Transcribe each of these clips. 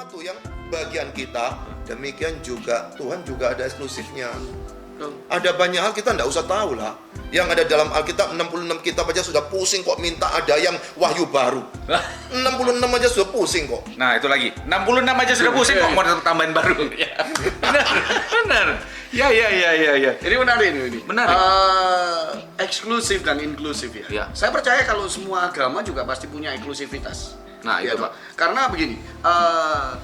sesuatu yang bagian kita, demikian juga Tuhan juga ada eksklusifnya. Ada banyak hal kita nggak usah tahu lah. Yang ada dalam Alkitab 66 kitab aja sudah pusing kok minta ada yang wahyu baru. 66 aja sudah pusing kok. Nah itu lagi 66 aja sudah pusing kok mau tambahin baru. Benar. Ya. Ini menarik ini. Menarik. Eksklusif dan inklusif ya. Ya. Saya percaya kalau semua agama juga pasti punya eksklusivitas. Nah, Ya, itu, Pak. Karena begini,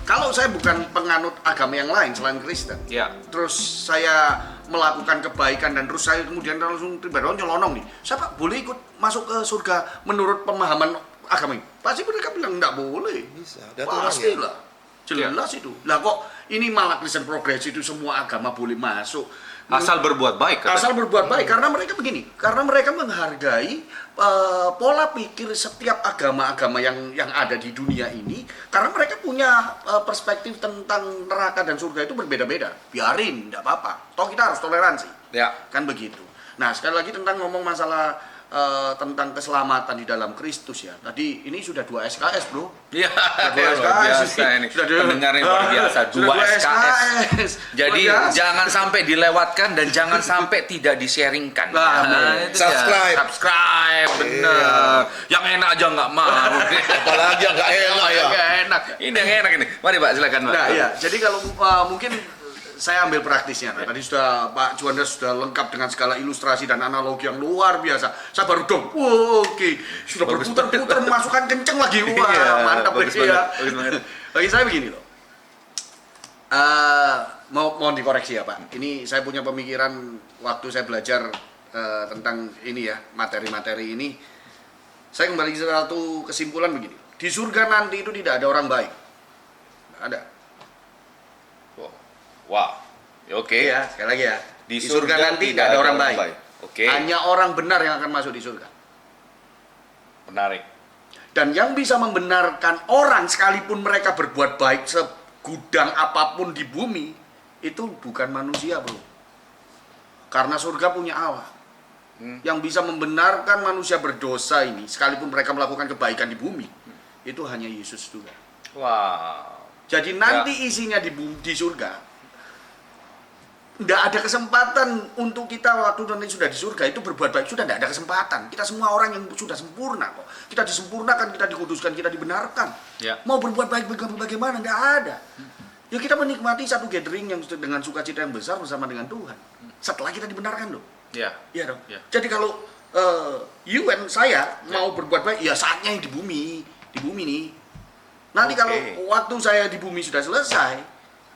kalau saya bukan penganut agama yang lain selain Kristen, Ya. terus saya melakukan kebaikan dan terus saya kemudian langsung tiba-tiba nyelonong nih, saya Pak boleh ikut masuk ke surga menurut pemahaman agama ini? Pasti mereka bilang enggak boleh. Bisa, ada Pasti aturannya. lah. Jelas itu. Lah kok ini malah Kristen progresif itu semua agama boleh masuk. Asal berbuat baik. Katanya. Asal berbuat baik, karena mereka begini, karena mereka menghargai pola pikir setiap agama-agama yang ada di dunia ini, karena mereka punya perspektif tentang neraka dan surga itu berbeda-beda. Biarin, tidak apa-apa. Toh kita harus toleransi, Ya. kan begitu. Nah sekali lagi tentang ngomong masalah tentang keselamatan di dalam Kristus ya. Tadi ini sudah 2 SKS bro. Iya, Dua luar SKS biasa ini. Sudah dua- Pendengar yang luar biasa, Sudah 2 SKS. Jadi Luar biasa. jangan sampai dilewatkan dan jangan sampai tidak di-sharingkan. Nah, itu subscribe. dia. Subscribe, bener. Yang enak aja nggak mau. Apalagi yang nggak enak ya. Nggak enak. Ini yang enak ini. Mari Pak, silakan Pak. Nah, iya. Jadi kalau mungkin saya ambil praktisnya. Nah, tadi sudah Pak Juanda sudah lengkap dengan segala ilustrasi dan analogi yang luar biasa. Saya baru dong, oke. Sudah Bagus berputar-putar, masukkan kenceng lagi. Wah, Iya, mantap bagus lagi ya. banget, bagus banget. Bagi saya begini loh. Mohon dikoreksi ya Pak. Ini saya punya pemikiran waktu saya belajar tentang ini ya, materi-materi ini. Saya kembali ke satu kesimpulan begini. Di surga nanti itu tidak ada orang baik. Nggak ada. Wah. Oke. Iya, sekali lagi ya. Di Di surga nanti tidak tidak ada orang baik. Oke. Hanya orang benar yang akan masuk di surga. Menarik. Dan yang bisa membenarkan orang sekalipun mereka berbuat baik segudang apapun di bumi, itu bukan manusia, bro. Karena surga punya Allah. Yang bisa membenarkan manusia berdosa ini, sekalipun mereka melakukan kebaikan di bumi, itu hanya Yesus juga. Wow. Jadi nanti isinya di surga, nggak ada kesempatan untuk kita waktu nanti sudah di surga itu berbuat baik, sudah nggak ada kesempatan. Kita semua orang yang sudah sempurna kok. Kita disempurnakan, kita dikuduskan, kita dibenarkan. Ya. Mau berbuat baik bagaimana? Nggak ada. Ya kita menikmati satu gathering yang dengan sukacita yang besar bersama dengan Tuhan. Setelah kita dibenarkan loh. Ya. Iya dong. Ya. Jadi kalau you and saya mau berbuat baik, ya saatnya yang di bumi nih. Nanti Oke. kalau waktu saya di bumi sudah selesai,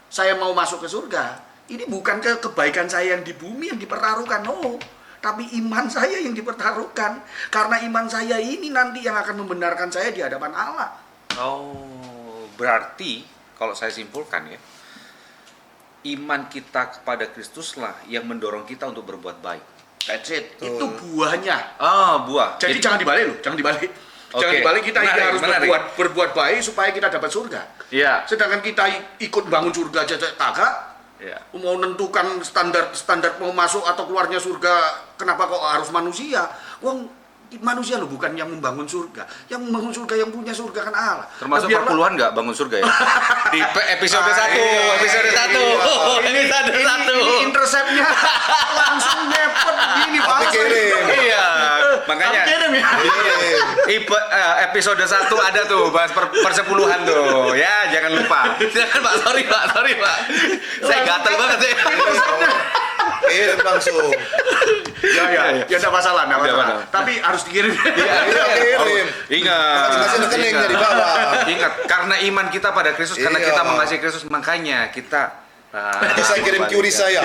saya mau masuk ke surga. Ini bukan kebaikan saya yang di bumi yang dipertaruhkan, no. Tapi iman saya yang dipertaruhkan. Karena iman saya ini nanti yang akan membenarkan saya di hadapan Allah. Oh, berarti kalau saya simpulkan ya, iman kita kepada Kristuslah yang mendorong kita untuk berbuat baik. That's it. Betul. Itu buahnya. Buah. Jadi jangan dibalik loh, jangan dibalik. Jangan Oke. dibalik, kita ini Menarik, harus menarik. berbuat baik supaya kita dapat surga. Iya. Sedangkan kita ikut bangun surga aja kagak, Iya. mau menentukan standar mau masuk atau keluarnya surga, kenapa kok harus manusia? Wong manusia loh bukan yang membangun surga. Yang membangun surga, yang punya surga kan Allah. Termasuk Nah, biarlah- perpuluhan nggak bangun surga ya? Di episode 1, iya, episode 1. Episode 1. Ini interceptnya langsung ngepet gini Tapi Pak. kirim. Iya. Makanya Tapi kirim ya. episode 1 ada tuh bahas persepuluhan tuh. Ya, jangan lupa. Jangan Pak, sorry Pak. Saya gatel banget sih. Kirim langsung. Ya enggak masalah, enggak Nggak masalah. masalah. Tapi harus dikirim. Iya, kirim. Ingat. Dikasih rekeningnya di bawah. Ingat, karena iman kita pada Kristus, karena Iya. kita mengasihi Kristus, makanya kita Nanti saya kirim QRI saya.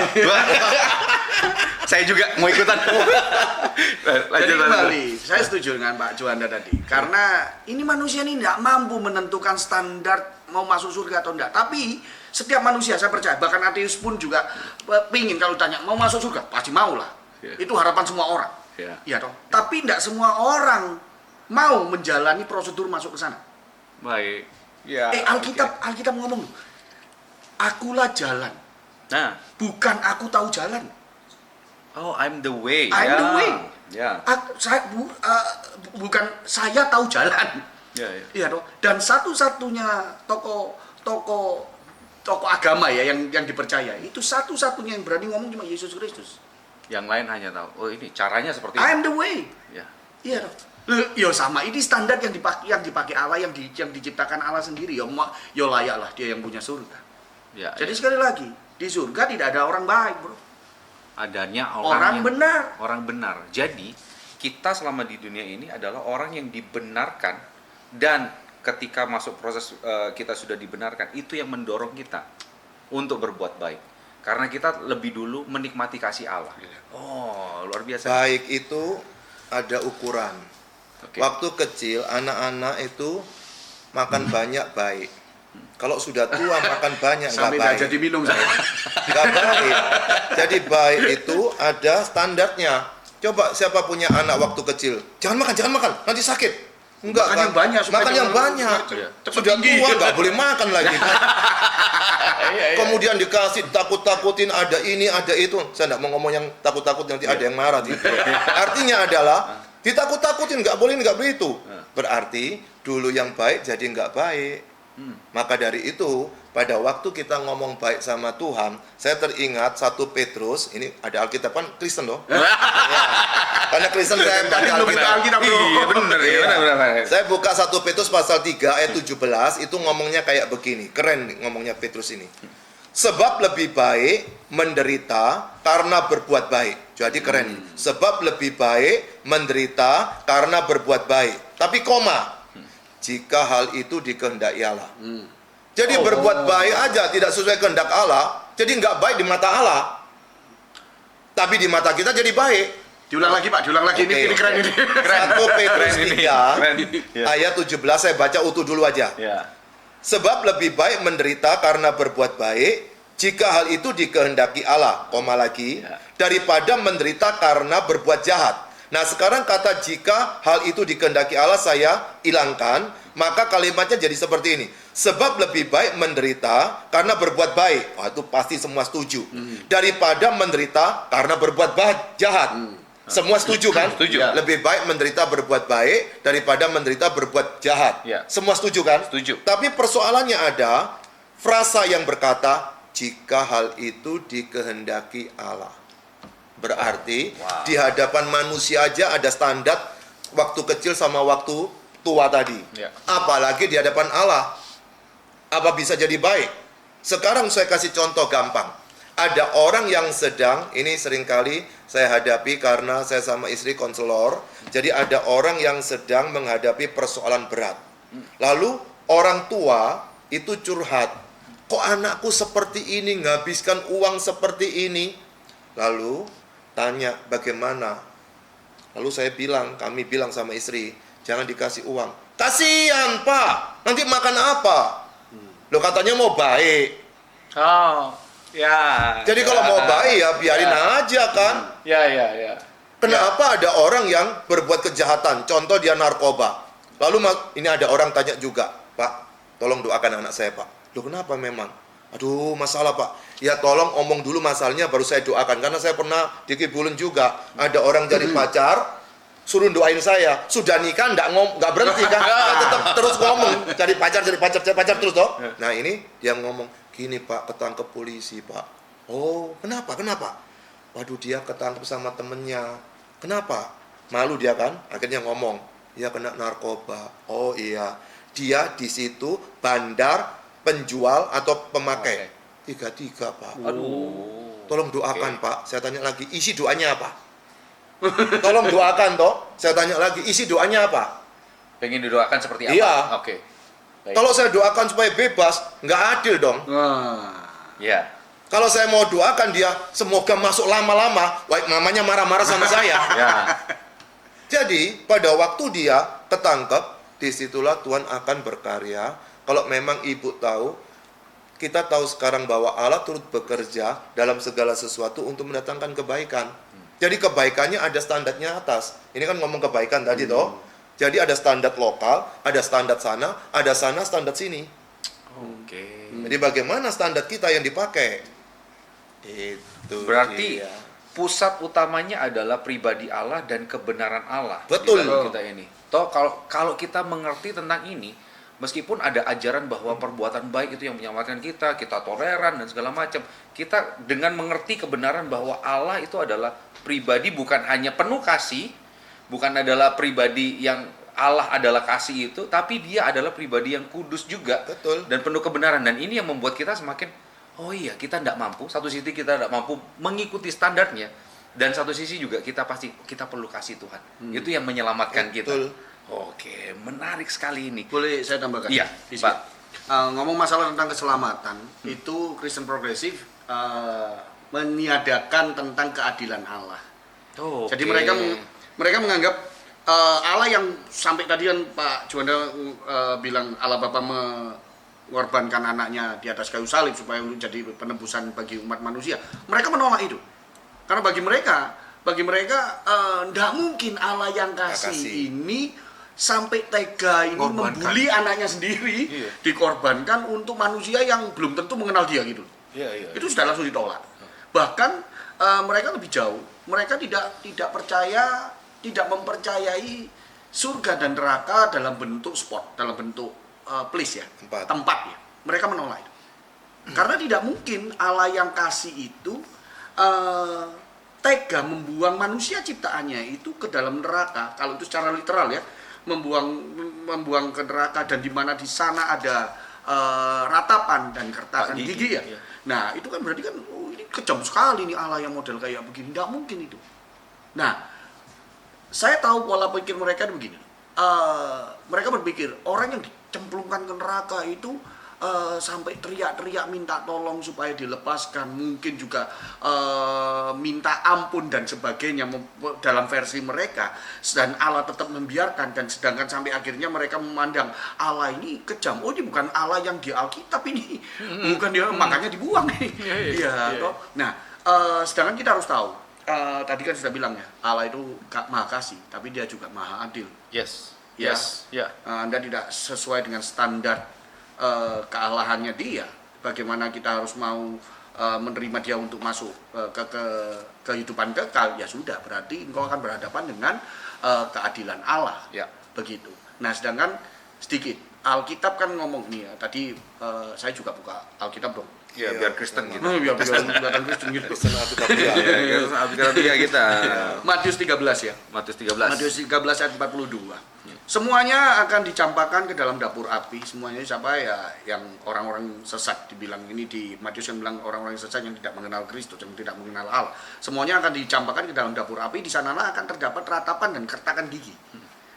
Saya juga mau ikutan. Jadi kembali, saya setuju dengan Pak Juanda tadi. Karena ini manusia ini tidak mampu menentukan standar mau masuk surga atau enggak. Tapi setiap manusia, saya percaya, bahkan ateis pun juga pingin kalau tanya, mau masuk surga? Pasti mau lah. Iya. Itu harapan semua orang. Iya. Iya toh. Tapi tidak semua orang mau menjalani prosedur masuk ke sana. Baik. Ya. Alkitab ngomong, akulah jalan, Nah, bukan aku tahu jalan. oh, I'm the way. I'm the way. Ya. Bukan saya tahu jalan. Ya, ya. Iya toh. Dan satu-satunya tokoh tokoh agama ya yang dipercaya. Itu satu-satunya yang berani ngomong cuma Yesus Kristus. Yang lain hanya tahu, oh ini caranya seperti I am ini. the way. Ya. Iya. Yo sama ini standar yang dipakai Allah yang diciptakan Allah sendiri. Yo layaklah dia yang punya surga. Ya, Jadi ya. sekali lagi, di surga tidak ada orang baik, Bro. Adanya Orang yang- benar. Orang benar. Jadi kita selama di dunia ini adalah orang yang dibenarkan, dan ketika masuk proses kita sudah dibenarkan, itu yang mendorong kita untuk berbuat baik. Karena kita lebih dulu menikmati kasih Allah. Oh, luar biasa. Baik itu ada ukuran. Oke. Waktu kecil anak-anak itu makan banyak baik. Kalau sudah tua makan banyak nggak Sampai nggak baik. jadi minum saya. Nggak baik. Jadi baik itu ada standarnya. Coba siapa punya anak waktu kecil, jangan makan, nanti sakit. Enggak Makan kan? yang banyak, supaya Makan yang jangan- banyak. Cepet Sudah tinggi. tua nggak boleh makan lagi. Kemudian dikasih takut-takutin ada ini, ada itu. Saya nggak mau ngomong yang takut-takut nanti ada yang marah gitu. Artinya adalah ditakut-takutin nggak boleh itu. Berarti dulu yang baik jadi nggak baik. Maka dari itu pada waktu kita ngomong baik sama Tuhan, saya teringat 1 Petrus, ini ada Alkitab kan Kristen loh. Ya. Karena Kristen saya Tadi baca belum buka Alkitab. Alkitab, Bro. Iya, benar ya, Iya. benar. Saya buka 1 Petrus pasal 3 ayat 17, itu ngomongnya kayak begini. Keren nih ngomongnya Petrus ini. Sebab lebih baik menderita karena berbuat baik. Jadi keren nih. Sebab lebih baik menderita karena berbuat baik. Tapi koma, jika hal itu dikehendaki Allah. Jadi berbuat baik aja tidak sesuai kehendak Allah, jadi nggak baik di mata Allah. Tapi di mata kita jadi baik. Diulang lagi, Pak. Diulang lagi. Oke, Ini keren oke. ini. 1 Petrus Keren ini. 3 Keren. Ya. ayat 17, saya baca utuh dulu aja. Ya. Sebab lebih baik menderita karena berbuat baik, jika hal itu dikehendaki Allah, koma lagi, Ya. daripada menderita karena berbuat jahat. Nah sekarang kata jika hal itu dikehendaki Allah saya hilangkan, maka kalimatnya jadi seperti ini. Sebab lebih baik menderita karena berbuat baik. Wah itu pasti semua setuju. Daripada menderita karena berbuat jahat. Semua setuju kan? Setuju. Lebih baik menderita berbuat baik daripada menderita berbuat jahat. Ya. Semua setuju kan? Setuju. Tapi persoalannya ada frasa yang berkata jika hal itu dikehendaki Allah. Berarti Wow. di hadapan manusia aja ada standar waktu kecil sama waktu tua tadi. Ya. Apalagi di hadapan Allah. Apa bisa jadi baik? Sekarang saya kasih contoh gampang. Ada orang yang sedang, ini seringkali saya hadapi karena saya sama istri konselor. Jadi ada orang yang sedang menghadapi persoalan berat. Lalu orang tua itu curhat. Kok anakku seperti ini, menghabiskan uang seperti ini? Lalu tanya bagaimana? Lalu kami bilang sama istri, jangan dikasih uang. Kasihan Pak, nanti makan apa? Lo katanya mau baik. Oh, ya. Jadi kalau mau baik ya biarin aja kan. Ya. Kenapa ada orang yang berbuat kejahatan? Contoh dia narkoba. Lalu ini ada orang tanya juga, Pak, tolong doakan anak saya Pak. Loh kenapa memang? Aduh masalah Pak. Ya tolong omong dulu masalahnya baru saya doakan. Karena saya pernah di Kibulun juga. Ada orang jadi pacar, suruh doain saya. Sudah nikah nggak berhenti kan? Tetap terus ngomong. Cari pacar terus toh. Nah ini dia ngomong, gini Pak, ketangkep polisi Pak. Oh kenapa? Waduh dia ketangkep sama temennya. Kenapa? Malu dia kan? Akhirnya ngomong, dia kena narkoba. Oh iya, dia di situ bandar, penjual atau pemakai. Tiga Pak. Aduh. Tolong doakan Pak. Saya tanya lagi, isi doanya apa? Tolong doakan toh. Saya tanya lagi, isi doanya apa? Pengen didoakan seperti apa? Iya. Oke. Baik. Kalau saya doakan supaya bebas, nggak adil dong. Ya. Kalau saya mau doakan dia, semoga masuk lama-lama, wah mamanya marah-marah sama saya. Ya. Jadi pada waktu dia ketangkep, disitulah Tuhan akan berkarya. Kalau memang ibu tahu, kita tahu sekarang bahwa Allah turut bekerja dalam segala sesuatu untuk mendatangkan kebaikan. Jadi kebaikannya ada standarnya atas. Ini kan ngomong kebaikan tadi toh. Jadi ada standar lokal, ada standar sana, ada sana standar sini. Oke. Jadi bagaimana standar kita yang dipakai? Itu Berarti dia. pusat utamanya adalah pribadi Allah dan kebenaran Allah. Betul. Di dalam kita ini. Toh kalau kita mengerti tentang ini, Meskipun ada ajaran bahwa perbuatan baik itu yang menyelamatkan kita toleran dan segala macam. Kita dengan mengerti kebenaran bahwa Allah itu adalah pribadi bukan hanya penuh kasih, bukan adalah pribadi yang Allah adalah kasih itu, tapi dia adalah pribadi yang kudus juga. Betul. Dan penuh kebenaran. Dan ini yang membuat kita semakin, oh iya, kita tidak mampu. Satu sisi kita tidak mampu mengikuti standarnya. Dan satu sisi juga kita perlu kasih Tuhan. Itu yang menyelamatkan Betul. kita. Oke, menarik sekali ini. Boleh saya tambahkan? Iya, Di sini. Pak. Ngomong masalah tentang keselamatan, itu Kristen progresif meniadakan tentang keadilan Allah. Oh, Jadi mereka menganggap Allah yang sampai tadi kan Pak Juanda bilang Allah Bapa mengorbankan anaknya di atas kayu salib supaya untuk jadi penebusan bagi umat manusia. Mereka menolak itu. Karena bagi mereka tidak mungkin Allah yang kasih ini sampai tega ini Korbankan. membuli anaknya sendiri, Iya. dikorbankan untuk manusia yang belum tentu mengenal dia gitu. Iya. Itu sudah langsung ditolak. Bahkan mereka lebih jauh. Mereka tidak percaya, tidak mempercayai surga dan neraka dalam bentuk spot, dalam bentuk place ya, tempat ya. Mereka menolak itu. Karena tidak mungkin Allah yang kasih itu tega membuang manusia ciptaannya itu ke dalam neraka. Kalau itu secara literal ya, membuang ke neraka, dan di mana di sana ada ratapan dan kertakan gigi ya. Iya. Nah, itu kan berarti kan ini kejam sekali nih Allah yang model kayak begini. Nggak mungkin itu. Nah, saya tahu pola pikir mereka itu begini. Mereka berpikir orang yang dicemplungkan ke neraka itu sampai teriak-teriak minta tolong supaya dilepaskan, mungkin juga minta ampun dan sebagainya dalam versi mereka, dan Allah tetap membiarkan, dan sedangkan sampai akhirnya mereka memandang Allah ini kejam. Oh, ini bukan Allah yang di Alkitab ini, bukan dia, makanya dibuang nih. Iya, toh. Nah, sedangkan kita harus tahu, tadi kan sudah bilang ya, Allah itu maha kasih, tapi dia juga maha adil. Yes. Ya. Yes. Ya. Anda tidak sesuai dengan standar kealahannya dia. Bagaimana kita harus mau menerima dia untuk masuk ke kehidupan kekal? Ya sudah, berarti engkau akan berhadapan dengan keadilan Allah. Ya. Begitu. Nah, sedangkan sedikit Alkitab kan ngomong nih ya. Tadi saya juga buka Alkitab dong. Ya, biar Kristen gitu. Biar kelihatan Kristen gitu. Kristen Alkitabiah. Alkitab kita. Matius 13 ya. Matius 13. Matius 13 ayat 42. Semuanya akan dicampakkan ke dalam dapur api. Semuanya siapa ya? Yang orang-orang sesat, dibilang ini di Matius yang bilang orang-orang sesat yang tidak mengenal Kristus, yang tidak mengenal Allah. Semuanya akan dicampakkan ke dalam dapur api. Di sanalah akan terdapat ratapan dan kertakan gigi.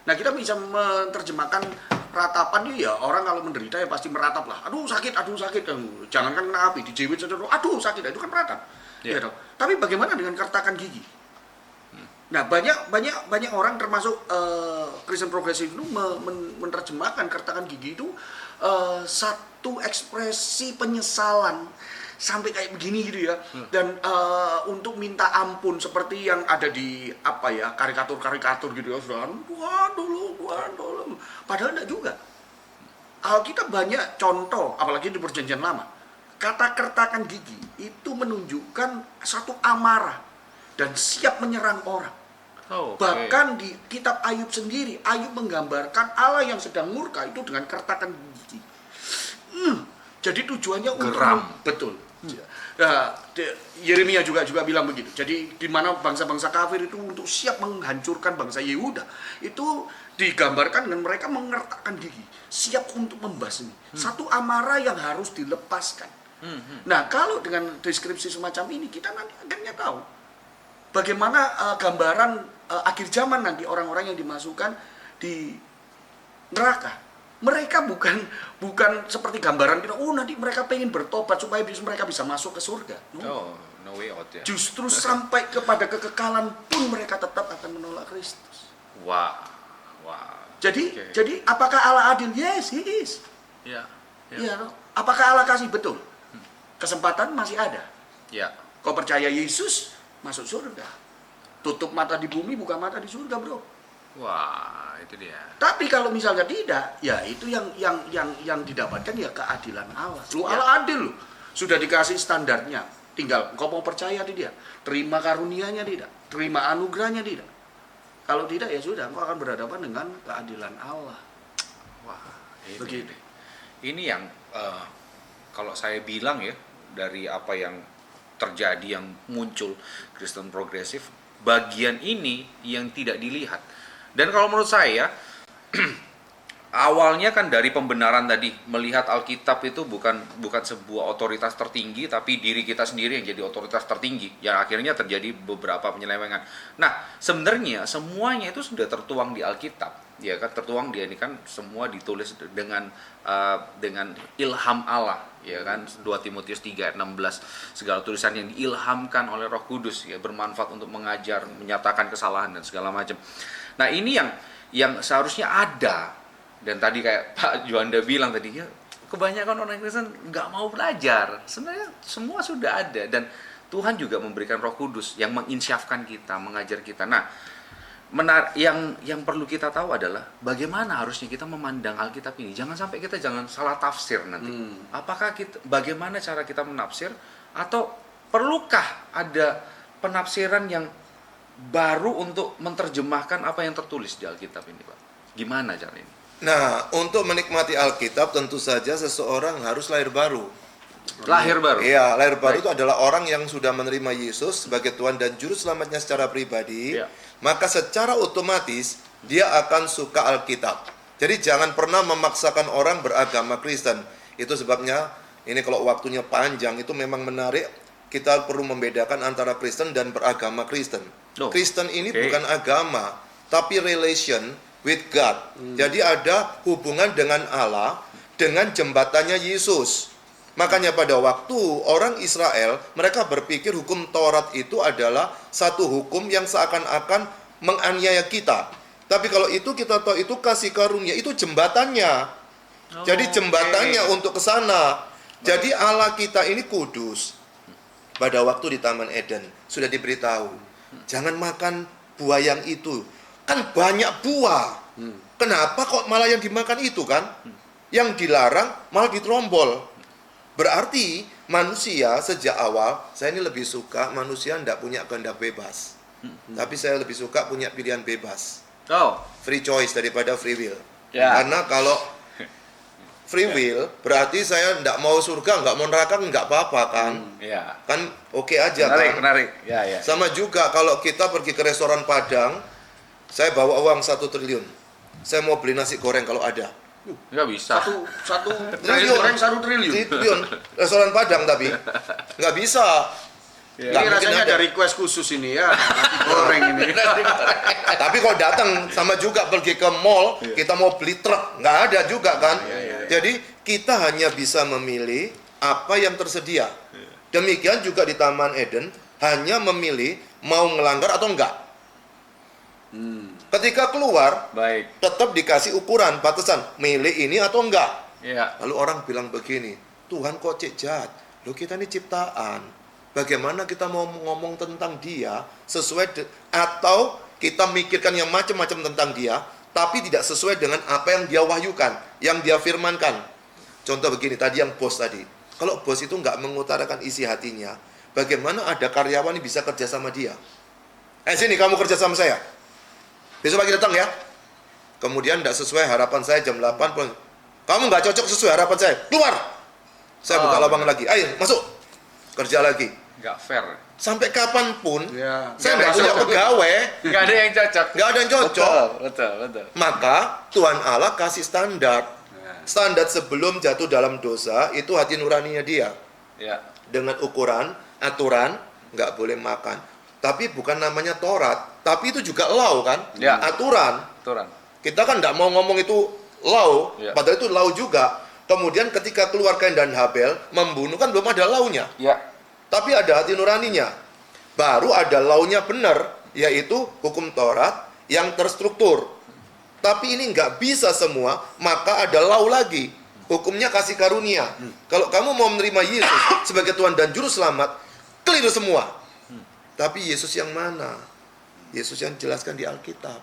Nah, kita bisa menerjemahkan ratapan ini ya, orang kalau menderita ya pasti meratap lah. Aduh sakit. Jangankan kena api, dijewit saja, aduh sakit, itu kan meratap. Ya. Ya, tapi bagaimana dengan kertakan gigi? Nah, banyak orang termasuk Kristen progresif itu menerjemahkan kertakan gigi itu satu ekspresi penyesalan sampai kayak begini gitu ya. Dan untuk minta ampun seperti yang ada di karikatur gitu ya, sudah Tuhan dulu. Padahal enggak juga. Alkitab banyak contoh, apalagi di Perjanjian Lama. Kata kertakan gigi itu menunjukkan satu amarah dan siap menyerang orang. Oh, Bahkan di kitab Ayub sendiri, Ayub menggambarkan Allah yang sedang murka itu dengan kertakan gigi. Jadi tujuannya Geram. betul. Nah, Yeremia juga bilang begitu. Jadi di mana bangsa-bangsa kafir itu untuk siap menghancurkan bangsa Yehuda, itu digambarkan dengan mereka mengertakkan gigi, siap untuk membasmi. Satu amarah yang harus dilepaskan. Nah, kalau dengan deskripsi semacam ini, kita nanti akhirnya tahu bagaimana gambaran akhir zaman nanti orang-orang yang dimasukkan di neraka. Mereka bukan seperti gambaran kita, nanti mereka pengen bertobat supaya mereka bisa masuk ke surga. No way out ya. Justru sampai kepada kekekalan pun mereka tetap akan menolak Kristus. Wah. Jadi apakah Allah adil? Yes, He is. Ya. Iya. Apakah Allah kasih? Betul. Kesempatan masih ada. Ya. Kau percaya Yesus, masuk surga. Tutup mata di bumi, buka mata di surga, bro. Wah, itu dia. Tapi kalau misalnya tidak, ya itu yang didapatkan ya keadilan Allah. Lu Ya. Allah adil lu. Sudah dikasih standarnya. Tinggal kau mau percaya di dia. Terima karunianya tidak, terima anugerahnya tidak. Kalau tidak ya sudah, engkau akan berhadapan dengan keadilan Allah. Wah, Begini. Ini yang kalau saya bilang ya, dari apa yang terjadi, yang muncul Kristen progresif, bagian ini yang tidak dilihat. Dan kalau menurut saya awalnya kan dari pembenaran tadi, melihat Alkitab itu bukan sebuah otoritas tertinggi, tapi diri kita sendiri yang jadi otoritas tertinggi, yang akhirnya terjadi beberapa penyelewengan. Nah, sebenarnya semuanya itu sudah tertuang di Alkitab, ya kan, tertuang di ini kan semua ditulis dengan ilham Allah, ya kan, 2 Timotius 3 ayat 16, segala tulisan yang diilhamkan oleh Roh Kudus, ya, bermanfaat untuk mengajar, menyatakan kesalahan dan segala macam. Nah, ini yang seharusnya ada. Dan tadi kayak Pak Juanda bilang tadi, ya kebanyakan orang Kristen nggak mau belajar. Sebenarnya semua sudah ada, dan Tuhan juga memberikan Roh Kudus yang menginsyafkan kita, mengajar kita. Nah, yang perlu kita tahu adalah bagaimana harusnya kita memandang Alkitab ini. Jangan sampai kita salah tafsir nanti. Apakah bagaimana cara kita menafsir, atau perlukah ada penafsiran yang baru untuk menerjemahkan apa yang tertulis di Alkitab ini, Pak? Gimana cara ini? Nah, untuk menikmati Alkitab tentu saja seseorang harus lahir baru. Lahir baru? Iya, lahir baru Baik. itu adalah orang yang sudah menerima Yesus sebagai Tuhan dan Juru Selamatnya secara pribadi. Iya. Maka secara otomatis dia akan suka Alkitab. Jadi jangan pernah memaksakan orang beragama Kristen. Itu sebabnya ini kalau waktunya panjang itu memang menarik. Kita perlu membedakan antara Kristen dan beragama Kristen. Oh, Kristen ini oke. bukan agama, tapi relation with God. Jadi ada hubungan dengan Allah dengan jembatannya Yesus. Makanya pada waktu orang Israel, mereka berpikir hukum Taurat itu adalah satu hukum yang seakan-akan menganiaya kita. Tapi kalau itu kita tahu itu kasih karunia, itu jembatannya. Jadi jembatannya untuk ke sana. Jadi Allah kita ini kudus. Pada waktu di Taman Eden sudah diberitahu, jangan makan buah yang itu. Kan banyak buah. Kenapa kok malah yang dimakan itu kan? Yang dilarang malah diterombol. Berarti manusia sejak awal, saya ini lebih suka manusia tidak punya kehendak bebas. Tapi saya lebih suka punya pilihan bebas. Oh, Free choice daripada free will. Ya. Karena kalau free will, berarti saya tidak mau surga, nggak mau neraka, nggak apa-apa kan? ya. Kan oke aja Menarik, kan? menarik. Ya, ya. Sama juga kalau kita pergi ke restoran Padang, saya bawa uang 1 triliun. Saya mau beli nasi goreng kalau ada. Nggak bisa. Satu triliun, goreng 1 triliun. Triliun. Restoran Padang tapi nggak bisa. Ya. Nggak Ini mungkin rasanya ada. ada request khusus ini ya, nasi goreng ini. Tapi kalau datang sama juga pergi ke mall, kita mau beli truk, nggak ada juga kan? Jadi kita hanya bisa memilih apa yang tersedia. Demikian juga di Taman Eden, hanya memilih mau ngelanggar atau enggak. Ketika keluar, Baik. tetap dikasih ukuran, batasan, milih ini atau enggak. Ya. Lalu orang bilang begini, Tuhan kok cek jahat? Loh kita ini ciptaan. Bagaimana kita mau ngomong tentang dia atau kita mikirkan yang macam-macam tentang dia, tapi tidak sesuai dengan apa yang dia wahyukan, yang dia firmankan. Contoh begini, tadi yang bos tadi. Kalau bos itu nggak mengutarakan isi hatinya, bagaimana ada karyawan yang bisa kerja sama dia? Sini kamu kerja sama saya. Besok pagi datang ya. Kemudian tidak sesuai harapan saya jam 8. Kamu nggak cocok sesuai harapan saya. Keluar. Saya buka lowongan lagi. Ayo, masuk. Kerja lagi. Nggak fair. Sampai kapanpun, Ya. saya nggak punya pegawai. Nggak ada yang cocok. Nggak ada yang cocok. Betul. Maka Tuhan Allah kasih standar. Standar sebelum jatuh dalam dosa, itu hati nuraninya dia. Ya. Dengan ukuran, aturan, nggak boleh makan. Tapi bukan namanya Taurat, tapi itu juga law kan? Ya. Aturan. Aturan. Kita kan nggak mau ngomong itu law, Ya. padahal itu law juga. Kemudian ketika keluar Kain dan Habel, membunuh kan belum ada lawnya. Ya. Tapi ada hati nuraninya. Baru ada lawnya benar, yaitu hukum Taurat yang terstruktur. Tapi ini nggak bisa semua, maka ada law lagi. Hukumnya kasih karunia. Kalau kamu mau menerima Yesus sebagai Tuhan dan Juru Selamat, keliru semua. Tapi Yesus yang mana? Yesus yang jelaskan di Alkitab.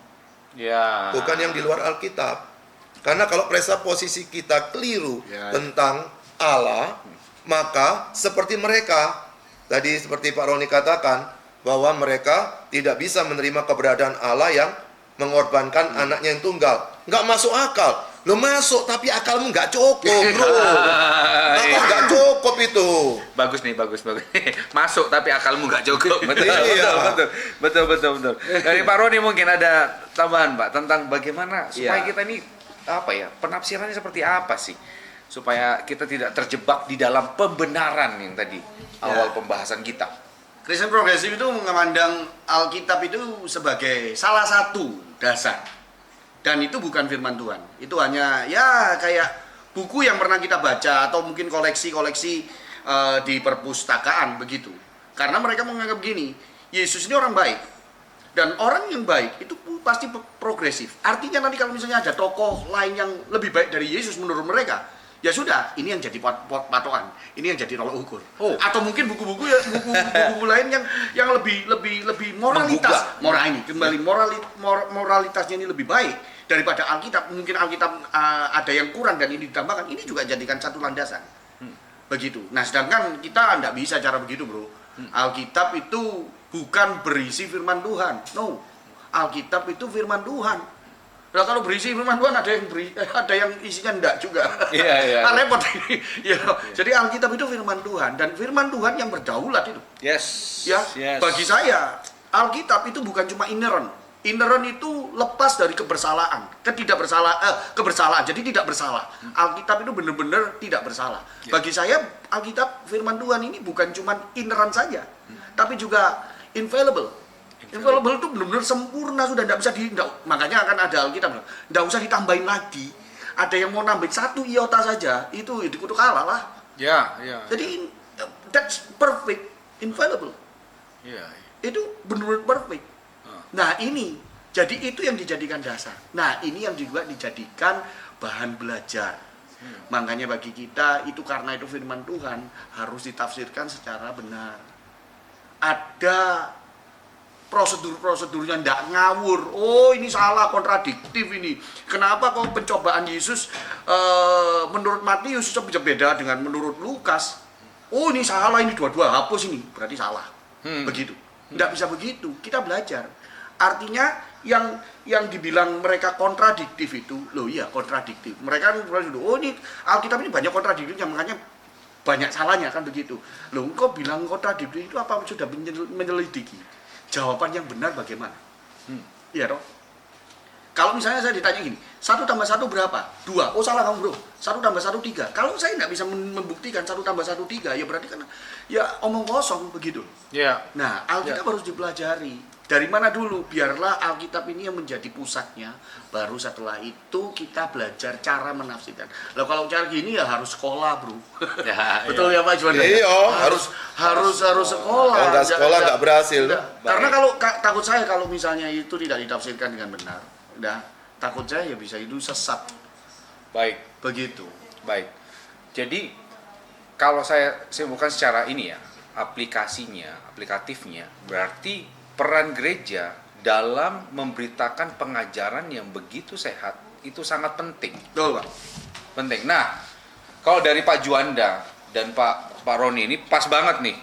Ya. Bukan yang di luar Alkitab. Karena kalau posisi kita keliru tentang Allah, maka seperti mereka, tadi seperti Pak Roni katakan, bahwa mereka tidak bisa menerima keberadaan Allah yang mengorbankan anaknya yang tunggal. Nggak masuk akal. Lo masuk tapi akalmu nggak cukup, bro. Akal nggak cukup itu. Bagus nih, bagus. Masuk tapi akalmu nggak cukup. Betul, Iya. betul. Dari Pak Roni mungkin ada tambahan, Pak, tentang bagaimana supaya Iya. kita ini apa ya, penafsirannya seperti apa sih? Supaya kita tidak terjebak di dalam pembenaran yang tadi awal pembahasan kita. Kristen progresif itu memandang Alkitab itu sebagai salah satu dasar. Dan itu bukan firman Tuhan. Itu hanya ya kayak buku yang pernah kita baca atau mungkin koleksi-koleksi di perpustakaan begitu. Karena mereka menganggap gini, Yesus ini orang baik. Dan orang yang baik itu pasti progresif. Artinya nanti kalau misalnya ada tokoh lain yang lebih baik dari Yesus menurut mereka, ya sudah, ini yang jadi patokan, ini yang jadi tolak ukur. Oh. Atau mungkin buku-buku lain yang lebih moralitas, moral ini kembali moralitasnya ini lebih baik daripada Alkitab. Mungkin Alkitab ada yang kurang dan ini ditambahkan, ini juga jadikan satu landasan. Begitu. Nah, sedangkan kita tidak bisa cara begitu, bro. Alkitab itu bukan berisi firman Tuhan. No. Alkitab itu firman Tuhan. Nah, kalau berisi firman Tuhan ada yang isinya enggak juga. Iya. Kan repot ini. Ya. Jadi Alkitab itu firman Tuhan dan firman Tuhan yang berdaulat itu. Yes. Ya. Yes. Bagi saya Alkitab itu bukan cuma inherent. Inherent itu lepas dari kebersalahan, kebersalahan. Jadi tidak bersalah. Alkitab itu benar-benar tidak bersalah. Bagi saya Alkitab firman Tuhan ini bukan cuma inherent saja, tapi juga infallible. Infallible itu benar-benar sempurna, sudah tidak bisa makanya akan ada Alkitab, tidak usah ditambahin lagi. Ada yang mau nambahin satu iota saja, itu dikutuk kalah lah. Ya. Jadi that's perfect, infallible. Iya. Itu benar-benar perfect. Nah ini, jadi itu yang dijadikan dasar. Nah ini yang juga dijadikan bahan belajar. Makanya bagi kita itu karena itu firman Tuhan harus ditafsirkan secara benar. Ada prosedur-prosedurnya tidak ngawur. Oh ini salah, kontradiktif ini. Kenapa kok pencobaan Yesus menurut Matius beda dengan menurut Lukas? Oh ini salah, ini dua-dua hapus ini, berarti salah. Begitu. Tidak bisa begitu. Kita belajar. Artinya yang dibilang mereka kontradiktif itu, loh iya kontradiktif. Mereka oh ini Alkitab ini banyak kontradiktifnya, makanya banyak salahnya kan begitu. Loh engkau bilang kontradiktif itu apa sudah menyelidiki? Jawaban yang benar bagaimana? Iya toh? Kalau misalnya saya ditanya gini, 1 tambah 1 berapa? 2. Oh salah kamu bro, 1 tambah 1 3. Kalau saya nggak bisa membuktikan 1 tambah 1 3, ya berarti kan ya omong kosong begitu. Iya. Nah Alkitab harus dipelajari. Dari mana dulu? Biarlah Alkitab ini yang menjadi pusatnya. Baru setelah itu kita belajar cara menafsirkan. Loh kalau cara gini ya harus sekolah bro. Ya, Betul ya Pak Juanda? Iya, harus sekolah. Kalau nggak sekolah nggak berhasil. Karena kalau takut saya kalau misalnya itu tidak ditafsirkan dengan benar, takut saya ya bisa itu sesat. Baik. Begitu. Baik. Jadi kalau saya simpulkan secara ini ya, aplikatifnya, berarti peran gereja dalam memberitakan pengajaran yang begitu sehat itu sangat penting. Betul, Pak. Penting. Nah, kalau dari Pak Juanda dan Pak Roni ini pas banget nih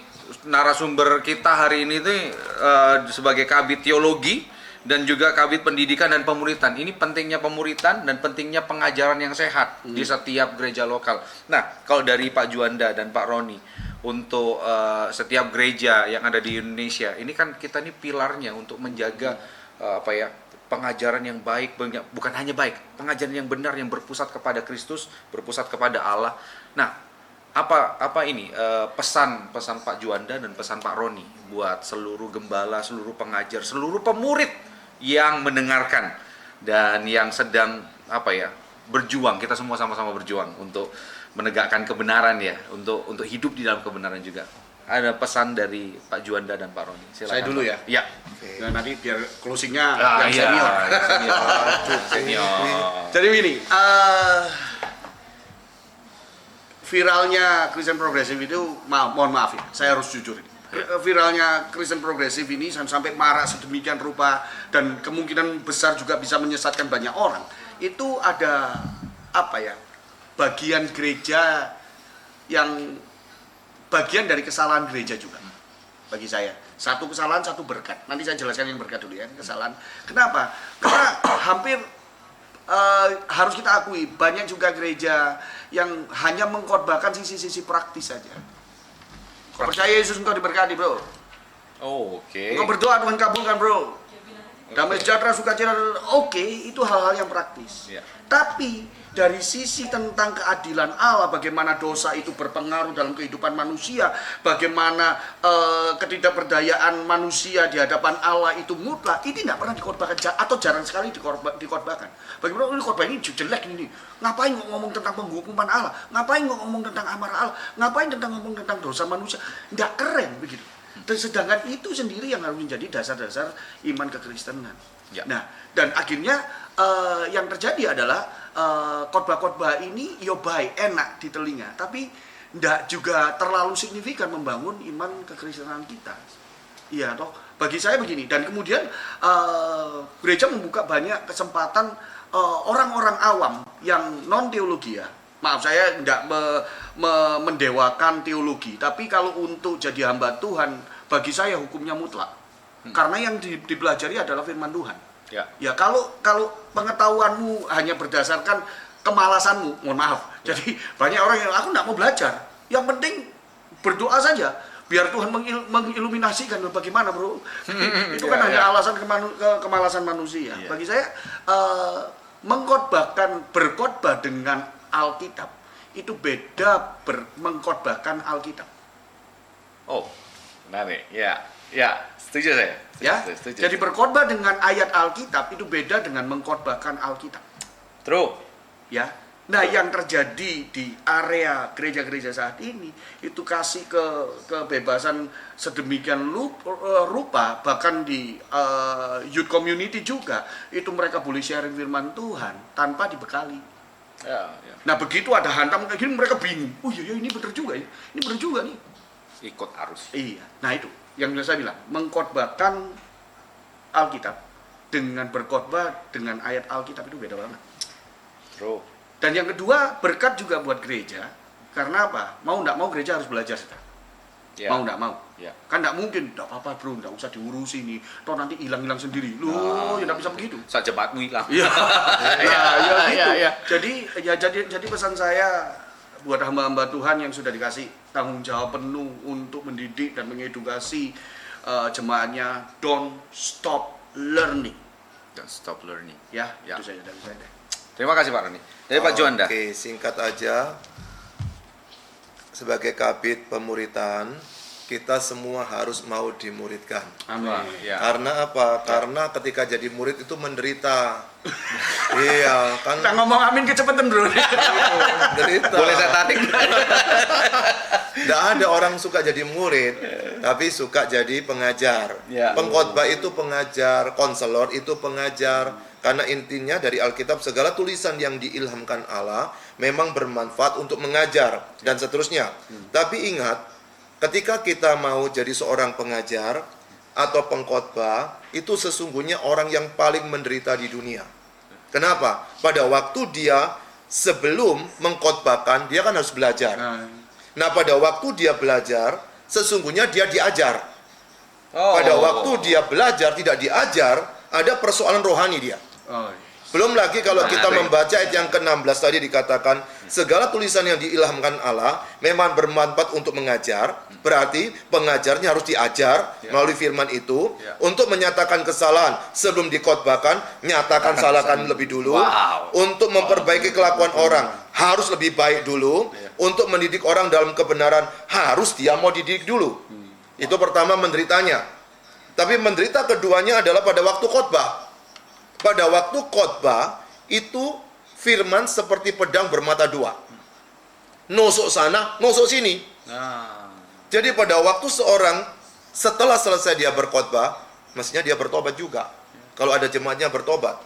narasumber kita hari ini tuh sebagai kabit teologi dan juga kabit pendidikan dan pemuritan. Ini pentingnya pemuritan dan pentingnya pengajaran yang sehat di setiap gereja lokal. Nah, kalau dari Pak Juanda dan Pak Roni untuk setiap gereja yang ada di Indonesia, ini kan kita ini pilarnya untuk menjaga pengajaran yang baik, bukan hanya baik, pengajaran yang benar yang berpusat kepada Kristus, berpusat kepada Allah. Nah, apa ini pesan Pak Juanda dan pesan Pak Roni buat seluruh gembala, seluruh pengajar, seluruh pemurid yang mendengarkan dan yang sedang berjuang, kita semua sama-sama berjuang untuk menegakkan kebenaran ya, untuk hidup di dalam kebenaran juga. Ada pesan dari Pak Juanda dan Pak Roni. Silakan. Saya dulu ya. Ya. Nah, nanti biar closingnya yang iya, senior. Senior. Jadi begini, viralnya Kristen progresif itu, mohon maaf ya, saya harus jujur ini. Viralnya Kristen progresif ini sampai marah sedemikian rupa dan kemungkinan besar juga bisa menyesatkan banyak orang. Itu ada bagian gereja yang bagian dari kesalahan gereja juga. Bagi saya, satu kesalahan, satu berkat. Nanti saya jelaskan yang berkat dulu ya, kesalahan. Kenapa? Karena hampir harus kita akui banyak juga gereja yang hanya mengkhotbahkan sisi-sisi praktis saja. Kau percaya Yesus engkau diberkati, bro. Oh, oke. Engkau berdoa Tuhan kabulkan, bro. Damai sejahtera, sukacita, oke, itu hal-hal yang praktis. Ya. Tapi dari sisi tentang keadilan Allah, bagaimana dosa itu berpengaruh dalam kehidupan manusia, bagaimana ketidakberdayaan manusia di hadapan Allah itu mutlak, ini tidak pernah dikhotbahkan atau jarang sekali dikhotbahkan. Bagaimana ini khotbah ini jelek ini? Ngapain ngomong tentang penghukuman Allah? Ngapain ngomong tentang amarah Allah? Ngapain ngomong tentang dosa manusia? Tidak keren begitu. Dan sedangkan itu sendiri yang harus menjadi dasar-dasar iman kekristenan. Ya. Nah, dan akhirnya yang terjadi adalah khotbah-khotbah ini yo baik, enak di telinga, tapi tidak juga terlalu signifikan membangun iman kekristenan kita. Iya toh, bagi saya begini. Dan kemudian gereja membuka banyak kesempatan orang-orang awam yang non teologi ya. Maaf, saya tidak mendewakan teologi, tapi kalau untuk jadi hamba Tuhan, bagi saya hukumnya mutlak. Karena yang dipelajari adalah firman Tuhan. Ya. Ya kalau pengetahuanmu hanya berdasarkan kemalasanmu, mohon maaf. Jadi banyak orang yang aku tidak mau belajar. Yang penting berdoa saja, biar Tuhan mengiluminasikan. Bagaimana, bro? Itu kan hanya alasan kemalasan manusia. Ya. Bagi saya berkhotbah dengan Alkitab itu beda mengkhotbahkan Alkitab. Oh, menarik. Ya, ya, setuju saya. Ya, Setuju. jadi berkhotbah dengan ayat Alkitab itu beda dengan mengkhotbahkan Alkitab. True. Ya, nah yang terjadi di area gereja-gereja saat ini itu kasih kebebasan sedemikian rupa, bahkan di youth community juga itu mereka boleh sharing firman Tuhan tanpa dibekali. Ya, ya. Nah begitu ada hantam kayak gini mereka bingung. Oh iya ini benar juga ya, ini benar juga nih. Ikut arus. Iya, nah itu yang saya bilang, mengkhotbahkan Alkitab dengan berkhotbah dengan ayat Alkitab itu beda banget. True. Dan yang kedua, berkat juga buat gereja. Karena apa? Mau nggak mau gereja harus belajar sekarang. Ya. Mau nggak mau. Ya. Kan nggak mungkin, nggak apa-apa bro, nggak usah diurusi nih. Toh nanti hilang-hilang sendiri. Loh, ya nggak bisa begitu. Saat jemaatmu hilang. Iya. Nah, ya gitu. ya. Jadi pesan saya buat hamba-hamba Tuhan yang sudah dikasih tanggung jawab penuh untuk mendidik dan mengedukasi jemaatnya, don't stop learning. Don't stop learning. Ya, Ya. itu saja dari saya. Terima kasih Pak Roni. Dari Pak Juanda. Oke, singkat aja. Sebagai kabit pemuritan, kita semua harus mau dimuridkan. Amin. Ya. Karena apa? Karena ketika jadi murid itu menderita. Iya, kan Kita ngomong amin kecepatan bro. menderita. Boleh saya tarik? Tidak ada orang suka jadi murid, tapi suka jadi pengajar. Ya. Pengkhotbah itu pengajar, konselor itu pengajar. Karena intinya dari Alkitab segala tulisan yang diilhamkan Allah memang bermanfaat untuk mengajar dan seterusnya. Tapi ingat, ketika kita mau jadi seorang pengajar atau pengkhotbah, itu sesungguhnya orang yang paling menderita di dunia. Kenapa? Pada waktu dia sebelum mengkhotbahkan, dia kan harus belajar. Nah, pada waktu dia belajar, sesungguhnya dia diajar. Pada waktu dia belajar, tidak diajar, ada persoalan rohani dia. Oh, Belum lagi kalau kita Menarik. membaca ayat yang ke-16 tadi dikatakan, segala tulisan yang diilhamkan Allah memang bermanfaat untuk mengajar. Berarti pengajarnya harus diajar melalui firman itu untuk menyatakan kesalahan sebelum dikhotbahkan, nyatakan salahkan lebih dulu. Wow. Untuk memperbaiki kelakuan orang harus lebih baik dulu. Untuk mendidik orang dalam kebenaran harus dia mau dididik dulu. Itu pertama menderitanya. Tapi menderita keduanya adalah pada waktu khotbah. Pada waktu khotbah itu firman seperti pedang bermata dua. Nusuk sana, nusuk sini. Nah. Jadi pada waktu seorang setelah selesai dia berkhotbah, mestinya dia bertobat juga. Kalau ada jemaatnya bertobat.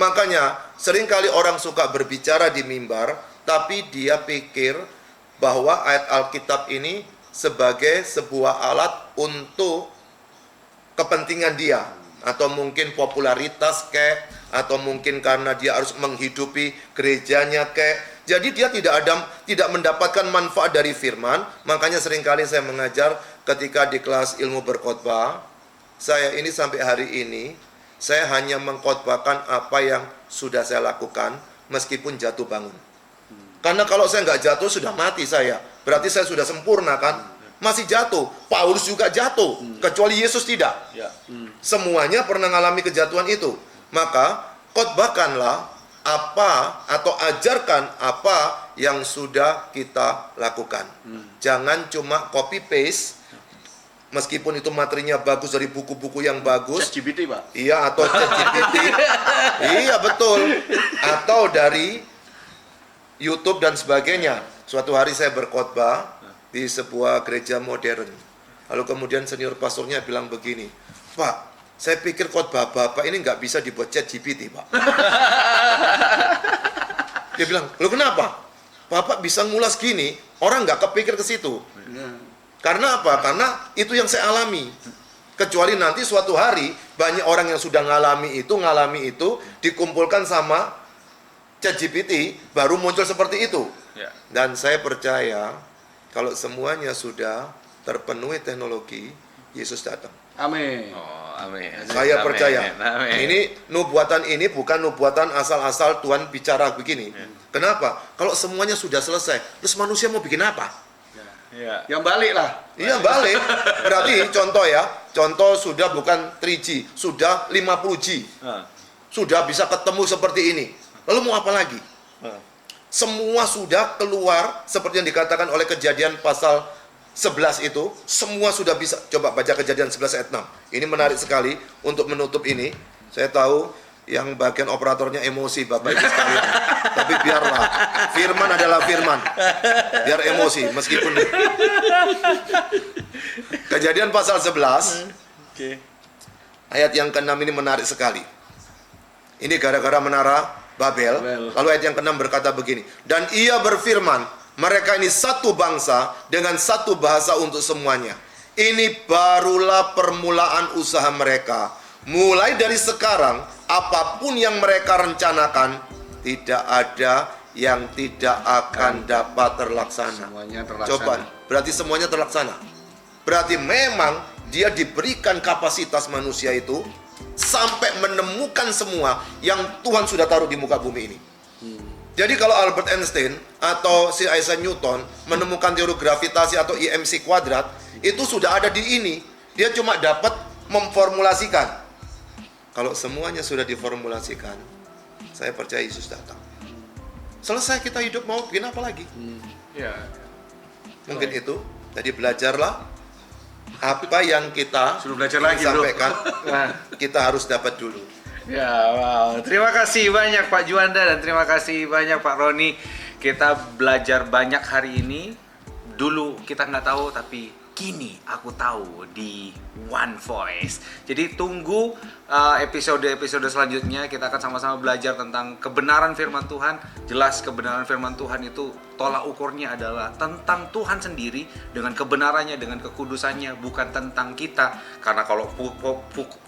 Makanya seringkali orang suka berbicara di mimbar, tapi dia pikir bahwa ayat Alkitab ini sebagai sebuah alat untuk kepentingan dia. Atau mungkin popularitas kek, atau mungkin karena dia harus menghidupi gerejanya kek. Jadi dia tidak mendapatkan manfaat dari firman. Makanya seringkali saya mengajar ketika di kelas ilmu berkhotbah, saya ini sampai hari ini saya hanya mengkhotbahkan apa yang sudah saya lakukan meskipun jatuh bangun. Karena kalau saya nggak jatuh sudah mati saya. Berarti saya sudah sempurna kan? Masih jatuh. Paulus juga jatuh. Kecuali Yesus tidak. Ya. Semuanya pernah mengalami kejatuhan itu. Maka khotbahkanlah apa atau ajarkan apa yang sudah kita lakukan. Jangan cuma copy paste. Meskipun itu materinya bagus dari buku-buku yang bagus. ChatGPT, Pak. Iya, atau ChatGPT. Iya, betul. Atau dari YouTube dan sebagainya. Suatu hari saya berkhotbah di sebuah gereja modern. Lalu kemudian senior pastornya bilang begini, Pak, saya pikir khotbah Bapak ini nggak bisa dibuat ChatGPT, Pak. Dia bilang, lo kenapa? Bapak bisa ngulas gini, orang nggak kepikir ke situ. Karena apa? Karena itu yang saya alami. Kecuali nanti suatu hari banyak orang yang sudah ngalami itu dikumpulkan sama ChatGPT baru muncul seperti itu. Ya. Dan saya percaya kalau semuanya sudah terpenuhi teknologi, Yesus datang. Amin. Oh, amin. Saya Amin. percaya. Amin. Ini nubuatan ini bukan nubuatan asal-asal Tuhan bicara begini. Kenapa? Kalau semuanya sudah selesai, terus manusia mau bikin apa? Ya. Yang balik lah. Iya, balik. Berarti contoh ya, contoh sudah bukan 3G, sudah 50G. Sudah bisa ketemu seperti ini. Lalu mau apa lagi? Semua sudah keluar seperti yang dikatakan oleh Kejadian pasal 11 itu, semua sudah bisa. Coba baca Kejadian 11 ayat 6. Ini menarik sekali untuk menutup ini. Saya tahu yang bagian operatornya emosi Bapak Ibu sekalian. Tapi biarlah, firman adalah firman. Biar emosi meskipun Kejadian pasal 11 ayat yang ke-6 ini menarik sekali. Ini gara-gara menara Babel. Lalu ayat yang ke-6 berkata begini, dan ia berfirman, mereka ini satu bangsa dengan satu bahasa untuk semuanya. Ini barulah permulaan usaha mereka. Mulai dari sekarang, apapun yang mereka rencanakan, tidak ada yang tidak akan dapat terlaksana. Semuanya terlaksana. Coba, berarti semuanya terlaksana. Berarti memang dia diberikan kapasitas manusia itu sampai menemukan semua yang Tuhan sudah taruh di muka bumi ini. Jadi kalau Albert Einstein atau si Isaac Newton menemukan teori gravitasi atau IMC kuadrat, itu sudah ada di ini. Dia cuma dapat memformulasikan. Kalau semuanya sudah diformulasikan, saya percaya Yesus datang. Selesai kita hidup, mau bikin apa lagi? Ya. Mungkin itu. Jadi belajarlah apa yang kita Suruh belajar lagi, bro. sampaikan. Kita harus dapat dulu. Ya, wow. Terima kasih banyak Pak Juanda dan terima kasih banyak Pak Roni. Kita belajar banyak hari ini. Dulu kita nggak tahu, tapi kini aku tahu di One Voice. Jadi tunggu episode-episode selanjutnya. Kita akan sama-sama belajar tentang kebenaran firman Tuhan. Jelas kebenaran firman Tuhan itu tolak ukurnya adalah tentang Tuhan sendiri dengan kebenarannya, dengan kekudusannya, bukan tentang kita. Karena kalau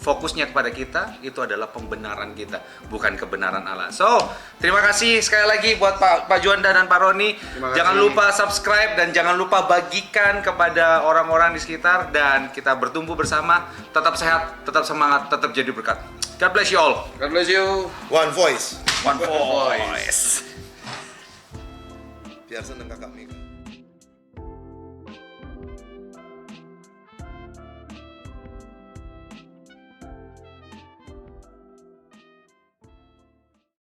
fokusnya kepada kita, itu adalah pembenaran kita, bukan kebenaran Allah. So, terima kasih sekali lagi buat Pak Juanda dan Pak Roni. Jangan lupa subscribe dan jangan lupa bagikan kepada orang-orang di sekitar, dan kita bertumbuh bersama. Tetap sehat, tetap semangat, tetap jadi berkat. God bless you all. God bless you. One voice. One voice. Biar seneng kakak Mika.